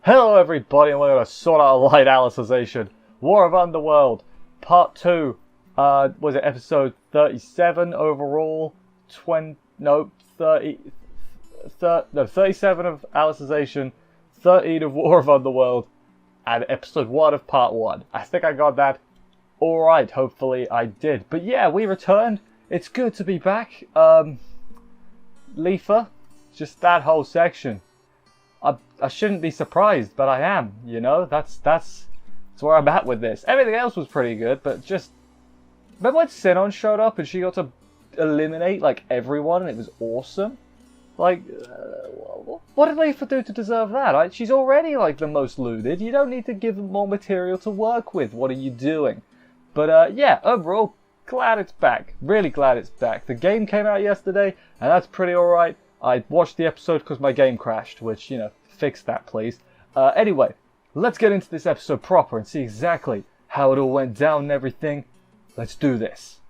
Hello everybody, and we're going to sort out a light Alicization. War of Underworld, part 2. Was it episode 37 overall? 37 of Alicization, 13 of War of Underworld, and episode 1 of part 1. I think I got that alright, hopefully I did. But yeah, we returned. It's good to be back. Leafa, just that whole section. I shouldn't be surprised, but I am, you know, that's where I'm at with this. Everything else was pretty good, but just, remember when Sinon showed up and she got to eliminate, like, everyone, and it was awesome? Like, what did Leafa do to deserve that? She's already, like, the most looted. You don't need to give them more material to work with. What are you doing? But, yeah, overall, glad it's back. Really glad it's back. The game came out yesterday, and that's pretty alright. I watched the episode because my game crashed, which, you know, fix that please. Anyway, let's get into this episode proper and see exactly how it all went down and everything. Let's do this.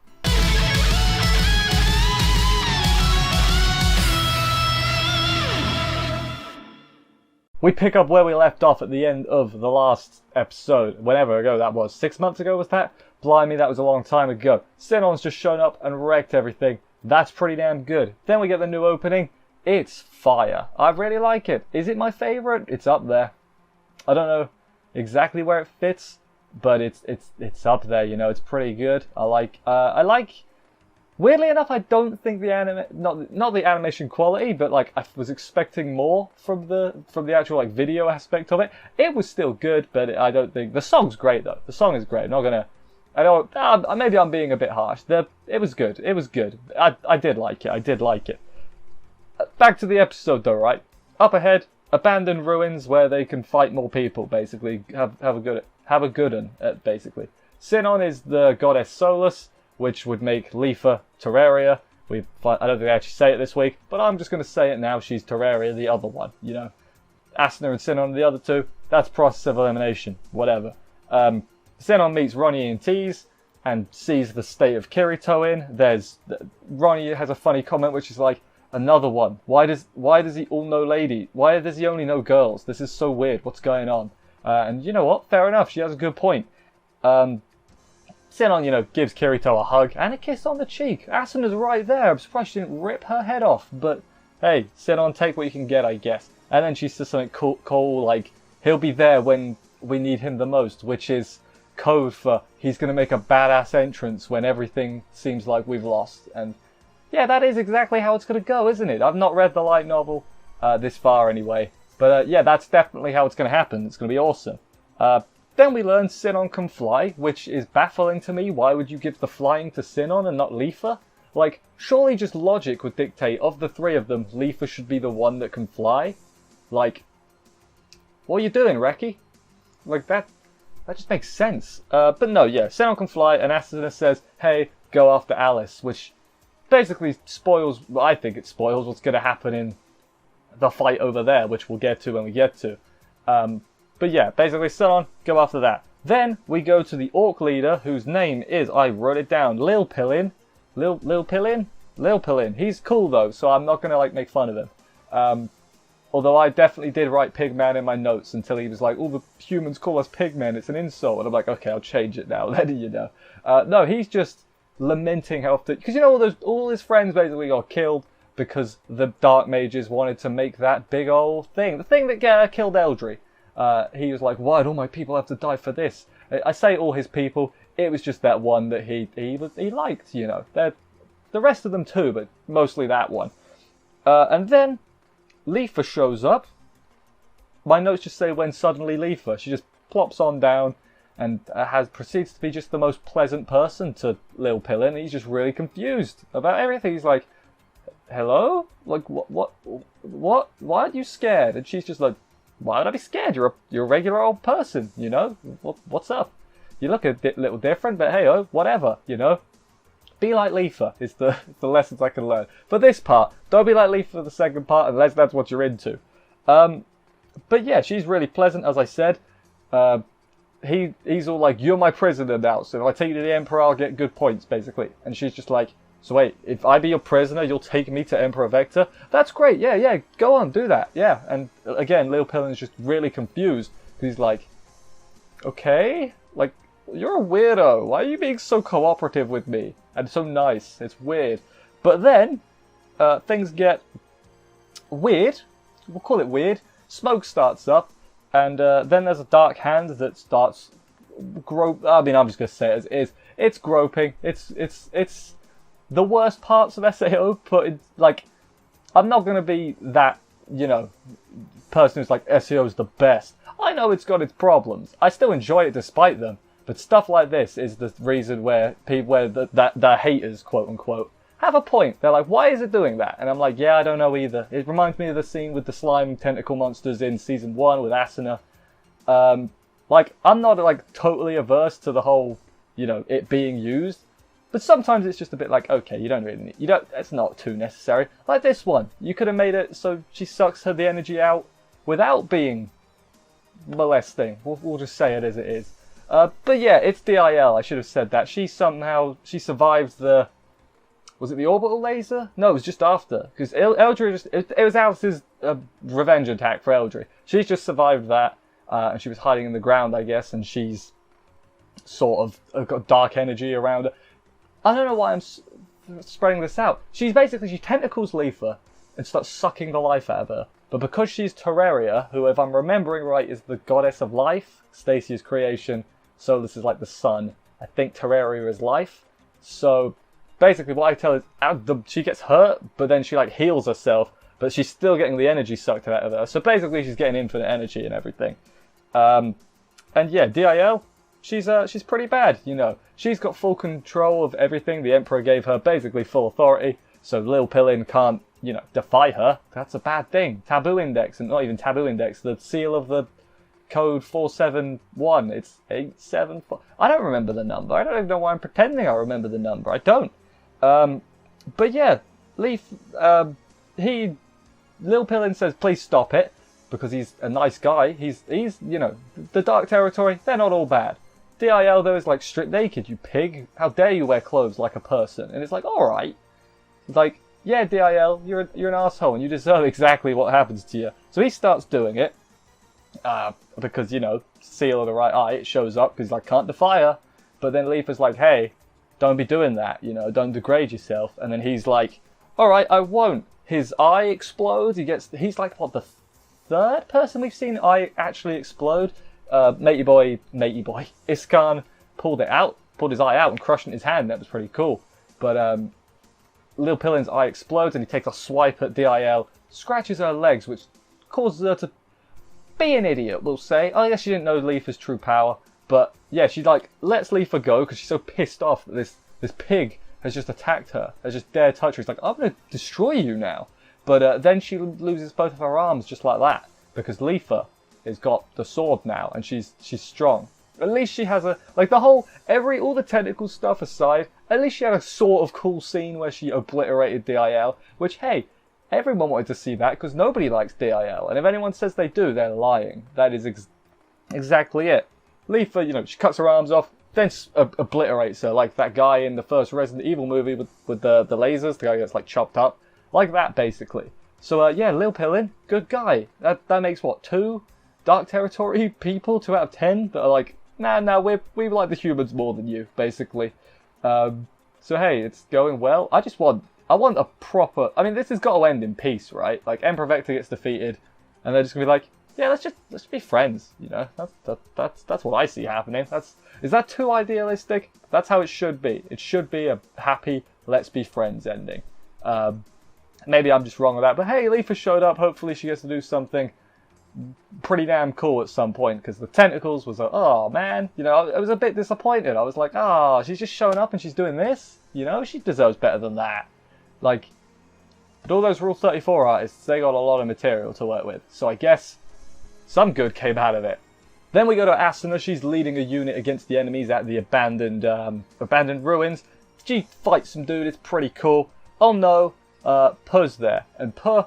We pick up where we left off at the end of the last episode, whenever ago that was. 6 months ago was that? Blimey, that was a long time ago. Sinon's just shown up and wrecked everything. That's pretty damn good. Then we get the new opening. It's fire. I really like it. Is it my favorite? It's up there. I don't know exactly where it fits, but it's up there. You know, it's pretty good. I like. Weirdly enough, I don't think the not the animation quality, but like I was expecting more from the actual like video aspect of it. It was still good, but I don't think the song's great though. The song is great. I'm not gonna. I don't. Maybe I'm being a bit harsh. It was good. It was good. I did like it. I did like it. Back to the episode though, right? Up ahead, abandoned ruins where they can fight more people. Basically, have a good one. Basically, Sinon is the goddess Solus, which would make Leafa Terraria. I don't think I actually say it this week, but I'm just going to say it now. She's Terraria, the other one. You know, Asuna and Sinon, the other two. That's process of elimination. Whatever. Sinon meets Ronnie and Tease and sees the state of Kirito in. Ronnie has a funny comment which is like, another one. Why does he all know lady? Why does he only know girls? This is so weird. What's going on? And you know what? Fair enough. She has a good point. Sinon, you know, gives Kirito a hug and a kiss on the cheek. Asuna's right there. I'm surprised she didn't rip her head off. But hey, Sinon, take what you can get, I guess. And then she says something cool like, he'll be there when we need him the most, which is code for he's going to make a badass entrance when everything seems like we've lost. And yeah, that is exactly how it's going to go, isn't it? I've not read the light novel this far anyway. But yeah, that's definitely how it's going to happen. It's going to be awesome. Then we learn Sinon can fly, which is baffling to me. Why would you give the flying to Sinon and not Leafa? Like, surely just logic would dictate, of the three of them, Leafa should be the one that can fly. Like, what are you doing, Reki? Like, that just makes sense. But no, yeah, Sinon can fly, and Asuna says, hey, go after Alice, which basically spoils, well, I think it spoils what's going to happen in the fight over there, which we'll get to when we get to. But yeah, basically Sinon, go after that. Then we go to the orc leader, whose name is, I wrote it down, Lil Pillin. Lil Pillin. He's cool though, so I'm not going to like make fun of him. Although I definitely did write Pigman in my notes until he was like, all the humans call us Pigmen, it's an insult. And I'm like, okay, I'll change it now, letting you know. No, he's just lamenting how often, because you know all his friends basically got killed because the Dark Mages wanted to make that big old thing, the thing that killed Eldri. He was like, why do all my people have to die for this? I say all his people, it was just that one that he liked, you know. The rest of them too, but mostly that one. And then Leafa shows up. My notes just say when suddenly Leafa, she just plops on down and proceeds to be just the most pleasant person to Lil Pillin. He's just really confused about everything. He's like, hello? Like, what? Why aren't you scared? And she's just like, why would I be scared? You're a regular old person, you know? What's up? You look a little different, but hey, oh, whatever, you know? Be like Leafa is the lessons I can learn. For this part, don't be like Leafa for the second part unless that's what you're into. But yeah, she's really pleasant, as I said. He's all like, you're my prisoner now, so if I take you to the Emperor, I'll get good points, basically. And she's just like, So wait, if I be your prisoner, you'll take me to Emperor Vector? That's great, yeah, go on, do that, yeah. And again, Lil Pillen's just really confused. He's like, okay, like, you're a weirdo. Why are you being so cooperative with me? And so nice, it's weird. But then, things get weird. We'll call it weird. Smoke starts up, and then there's a dark hand that starts I mean, I'm just gonna say it as it is. It's groping. It's the worst parts of SAO. But it's like, I'm not gonna be that, you know, person who's like SAO is the best. I know it's got its problems. I still enjoy it despite them. But stuff like this is the reason where the haters, quote unquote, have a point. They're like, why is it doing that? And I'm like, yeah, I don't know either. It reminds me of the scene with the slime tentacle monsters in season 1 with Asuna. Like, I'm not like totally averse to the whole, you know, it being used. But sometimes it's just a bit like, okay, you don't really need, it's not too necessary. Like this one, you could have made it so she sucks the energy out without being molesting. We'll just say it as it is. But yeah, it's DIL. I should have said that. She survived the... Was it the orbital laser? No, it was just after. Because Eldry it was Alice's revenge attack for Eldry. She's just survived that. And she was hiding in the ground, I guess. And she's sort of got dark energy around her. I don't know why I'm spreading this out. She tentacles Leafa and starts sucking the life out of her. But because she's Terraria, who, if I'm remembering right, is the goddess of life, Stacey's creation, Solus is like the sun. I think Terraria is life. So basically what I tell is she gets hurt, but then she like heals herself, but she's still getting the energy sucked out of her. So basically she's getting infinite energy and everything. And yeah, DIL, she's pretty bad, you know. She's got full control of everything. The Emperor gave her basically full authority, so Lil Pillin can't, you know, defy her. That's a bad thing. Taboo index, and not even taboo index, the seal of the code 471. It's 874. I don't remember the number. I don't even know why I'm pretending I remember the number. I don't. But yeah, Lil Pillin says, please stop it, because he's a nice guy. He's you know, the Dark Territory, they're not all bad. DIL though is like, strip naked, you pig. How dare you wear clothes like a person? And it's like, alright. It's like, yeah, DIL, you're an asshole and you deserve exactly what happens to you. So he starts doing it. Because, you know, seal of the right eye, it shows up because he's like, can't defy her. But then Leafa's like, hey, don't be doing that, you know, don't degrade yourself. And then he's like, alright, I won't. His eye explodes. He's like, what, the third person we've seen eye actually explode? Matey boy, Iskan pulled his eye out and crushed it in his hand. That was pretty cool. But Lil Pillin's eye explodes and he takes a swipe at DIL, scratches her legs, which causes her to be an idiot, we'll say. I guess she didn't know Leafa's true power. But yeah, she like lets Leafa go because she's so pissed off that this pig has just attacked her, has just dared touch her. She's like, I'm going to destroy you now. But then she loses both of her arms just like that because Leafa has got the sword now and she's strong. At least she has all the technical stuff aside, at least she had a sort of cool scene where she obliterated DIL, which, hey, everyone wanted to see that because nobody likes DIL. And if anyone says they do, they're lying. That is exactly it. Leafa, you know, she cuts her arms off, then obliterates her, like that guy in the first Resident Evil movie with the lasers, the guy gets like chopped up. Like that, basically. So, yeah, Lil Pillin, good guy. That makes, what, 2 Dark Territory people, 2 out of 10, that are like, nah, we like the humans more than you, basically. So, hey, it's going well. I want a proper... I mean, this has got to end in peace, right? Like, Emperor Vector gets defeated, and they're just going to be like, yeah, let's be friends, you know? That's what I see happening. Is that too idealistic? That's how it should be. It should be a happy, let's be friends ending. Maybe I'm just wrong with that, but hey, Leafa showed up. Hopefully she gets to do something pretty damn cool at some point, because the Tentacles was like, oh man, you know, I was a bit disappointed. I was like, oh, she's just showing up and she's doing this? You know, she deserves better than that. Like, but all those Rule 34 artists, they got a lot of material to work with, so I guess some good came out of it. Then we go to Asuna. She's leading a unit against the enemies at the abandoned ruins. She fights some dude, it's pretty cool. Oh no, Puh's there. And Puh,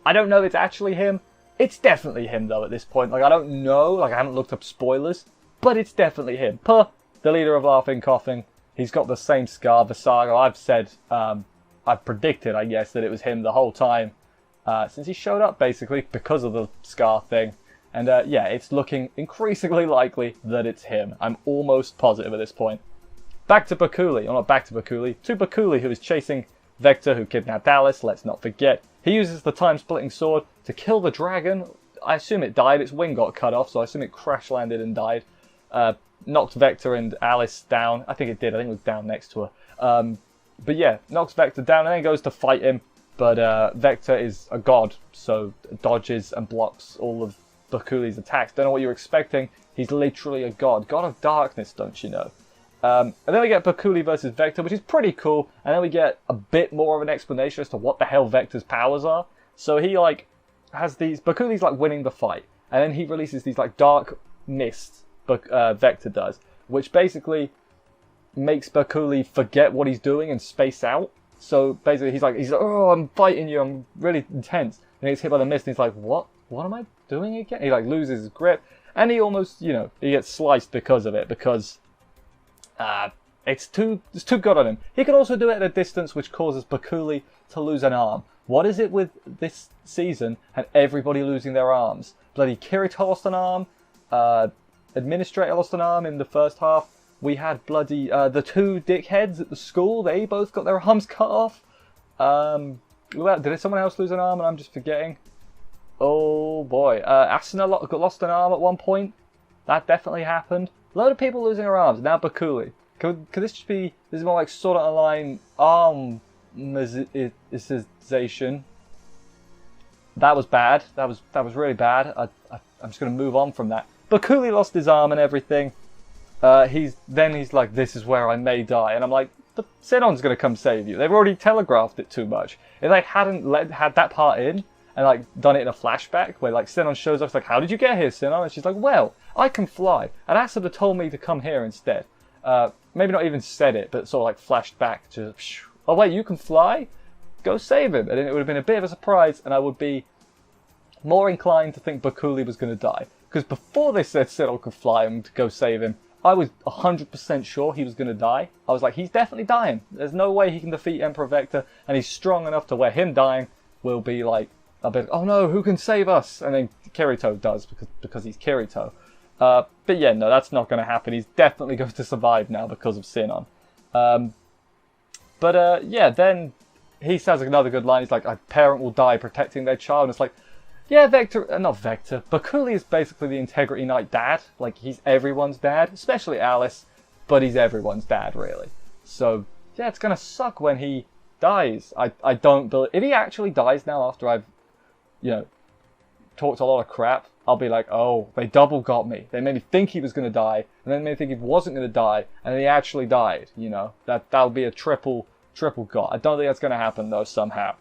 I don't know if it's actually him. It's definitely him though at this point. Like, I don't know, like I haven't looked up spoilers, but it's definitely him. Puh, the leader of Laughing Coughing. He's got the same scar, Visago. I've said, I've predicted, I guess, that it was him the whole time since he showed up, basically, because of the scar thing. And yeah, it's looking increasingly likely that it's him. I'm almost positive at this point. Back to Bercouli, or not back to Bercouli, to Bercouli, who is chasing Vector, who kidnapped Alice, let's not forget. He uses the time-splitting sword to kill the dragon. I assume it died, its wing got cut off, so I assume it crash-landed and died. Knocked Vector and Alice down. I think it did, I think it was down next to her. But yeah, knocks Vector down and then goes to fight him. But Vector is a god, so dodges and blocks all of Bercouli's attacks. Don't know what you're expecting. He's literally a god. God of darkness, don't you know? And then we get Bercouli versus Vector, which is pretty cool. And then we get a bit more of an explanation as to what the hell Vector's powers are. So he, like, has these... Bercouli's, like, winning the fight. And then he releases these, like, dark mists, Vector does. Which basically makes Bercouli forget what he's doing and space out. So basically he's like, oh, I'm fighting you, I'm really intense. And he gets hit by the mist and he's like, what am I doing again? He like loses his grip and he almost, you know, he gets sliced because of it, because it's too good on him. He can also do it at a distance, which causes Bercouli to lose an arm. What is it with this season and everybody losing their arms? Bloody Kirito lost an arm, Administrator lost an arm in the first half. We had bloody the two dickheads at the school. They both got their arms cut off. Did someone else lose an arm and I'm just forgetting? Oh boy. Asuna lost an arm at one point. That definitely happened. A load of people losing their arms. Now Bercouli. Could this just be... This is more like Sword Art Online Alicization. That was bad. That was really bad. I'm just going to move on from that. Bercouli lost his arm and everything. He's like, this is where I may die, and I'm like, the Sinon's gonna come save you. They've already telegraphed it too much. If they hadn't had that part in and like done it in a flashback where like Sinon shows up, it's like, how did you get here, Sinon? And she's like, well, I can fly, and Asuna told me to come here instead. Maybe not even said it, but sort of like flashed back to, oh wait, you can fly? Go save him, and then it would have been a bit of a surprise, and I would be more inclined to think Bercouli was gonna die, because before they said Sinon could fly and go save him, I was 100% sure he was going to die. I was like, he's definitely dying. There's no way he can defeat Emperor Vector, and he's strong enough to where him dying will be like a bit, oh no, who can save us? And then Kirito does, because he's Kirito. But yeah, no, that's not going to happen. He's definitely going to survive now because of Sinon. Yeah, then he says another good line. He's like, a parent will die protecting their child. And it's like, yeah, Bercouli is basically the Integrity Knight dad. Like, he's everyone's dad, especially Alice, but he's everyone's dad, really. So, yeah, it's gonna suck when he dies. I don't believe... If he actually dies now after I've, you know, talked a lot of crap, I'll be like, oh, they double got me. They made me think he was gonna die, and then made me think he wasn't gonna die, and then he actually died, you know? That would be a triple got. I don't think that's gonna happen, though, somehow.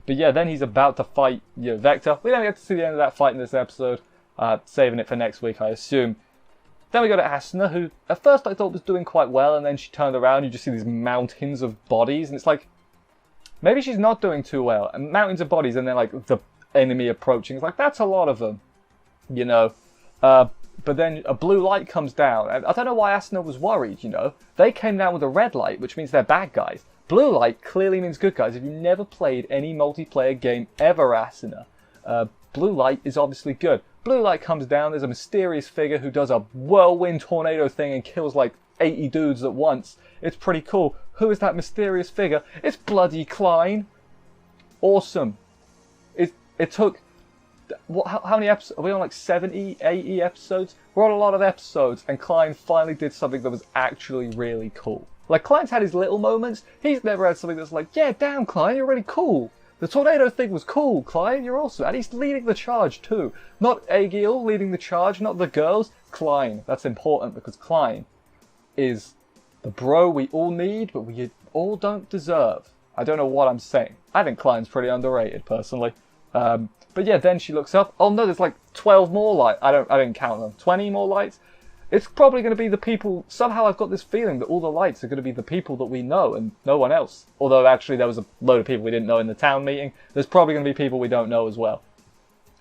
But yeah, then he's about to fight, you know, Vector. We don't get to see the end of that fight in this episode. Saving it for next week, I assume. Then we go to Asuna, who at first I thought was doing quite well, and then she turned around, you just see these mountains of bodies, and it's like, maybe she's not doing too well. And mountains of bodies, and then like the enemy approaching. It's like, that's a lot of them, you know. But then a blue light comes down, and I don't know why Asuna was worried, you know. They came down with a red light, which means they're bad guys. Blue light clearly means good guys. If you've never played any multiplayer game ever, Asuna, blue light is obviously good. Blue light comes down, there's a mysterious figure who does a whirlwind tornado thing and kills like 80 dudes at once. It's pretty cool. Who is that mysterious figure? It's bloody Klein. Awesome. It took... How many episodes? Are we on like 70, 80 episodes? We're on a lot of episodes, and Klein finally did something that was actually really cool. Like, Klein's had his little moments. He's never had something that's like, yeah, damn, Klein, you're really cool. The tornado thing was cool, Klein, you're awesome. And he's leading the charge, too. Not Aegil leading the charge, not the girls. Klein. That's important, because Klein is the bro we all need, but we all don't deserve. I don't know what I'm saying. I think Klein's pretty underrated, personally. But yeah, then she looks up. Oh no, there's like 12 more lights. I didn't count them. 20 more lights. It's probably going to be the people... Somehow I've got this feeling that all the lights are going to be the people that we know and no one else. Although actually there was a load of people we didn't know in the town meeting. There's probably going to be people we don't know as well.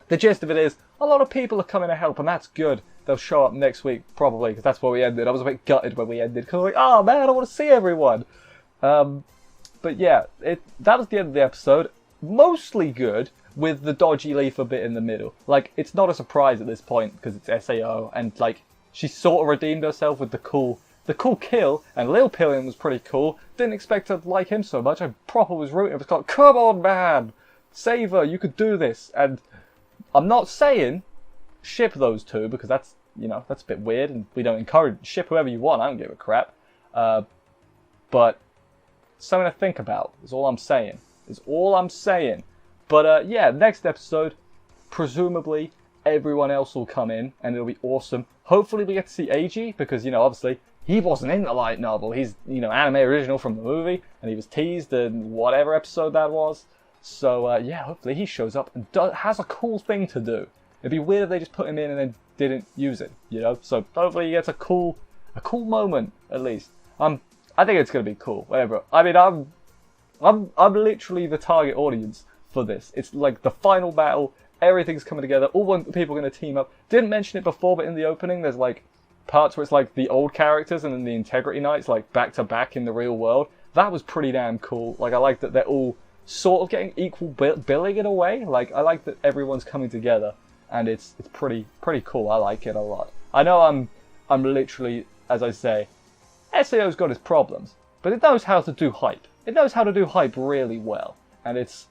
The gist of it is, a lot of people are coming to help, and that's good. They'll show up next week, probably, because that's where we ended. I was a bit gutted when we ended, because I was like, oh man, I want to see everyone. But yeah, that was the end of the episode. Mostly good, with the dodgy Leafa bit in the middle. Like, it's not a surprise at this point, because it's SAO, and like, she sort of redeemed herself with the cool kill, and Lil Pillion was pretty cool. Didn't expect to like him so much. I proper was rooting. I was like, come on, man! Save her, you could do this. And I'm not saying ship those two, because that's, you know, that's a bit weird, and we don't encourage, ship whoever you want, I don't give a crap. But something to think about is all I'm saying. But yeah, next episode, presumably everyone else will come in, and it'll be awesome. Hopefully we get to see AG, because, you know, obviously, he wasn't in the light novel. He's, you know, anime original from the movie, and he was teased in whatever episode that was. So, yeah, hopefully he shows up and has a cool thing to do. It'd be weird if they just put him in and then didn't use it, you know? So, hopefully he gets a cool moment, at least. I think it's going to be cool, whatever. I mean, I'm literally the target audience for this. It's like the final battle, everything's coming together, all the people are going to team up. Didn't mention it before, but in the opening, there's like parts where it's like the old characters and then the Integrity Knights, like back to back in the real world. That was pretty damn cool. Like, I like that they're all sort of getting equal billing in a way. Like, I like that everyone's coming together, and it's pretty cool. I like it a lot. I know I'm literally, as I say, SAO's got its problems, but it knows how to do hype. It knows how to do hype really well, and this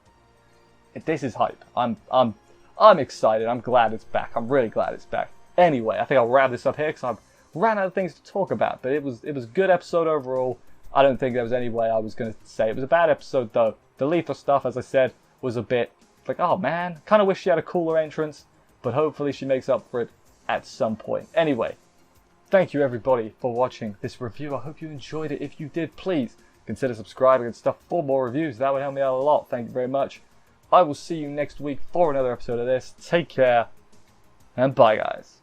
is hype. I'm excited. I'm glad it's back. I'm really glad it's back. Anyway, I think I'll wrap this up here because I've ran out of things to talk about. But it was a good episode overall. I don't think there was any way I was going to say it was a bad episode though. The Leafa stuff, as I said, was a bit like, oh man, kind of wish she had a cooler entrance, but hopefully she makes up for it at some point. Anyway, thank you everybody for watching this review. I hope you enjoyed it. If you did, please consider subscribing and stuff for more reviews. That would help me out a lot. Thank you very much. I will see you next week for another episode of this. Take care, and bye guys.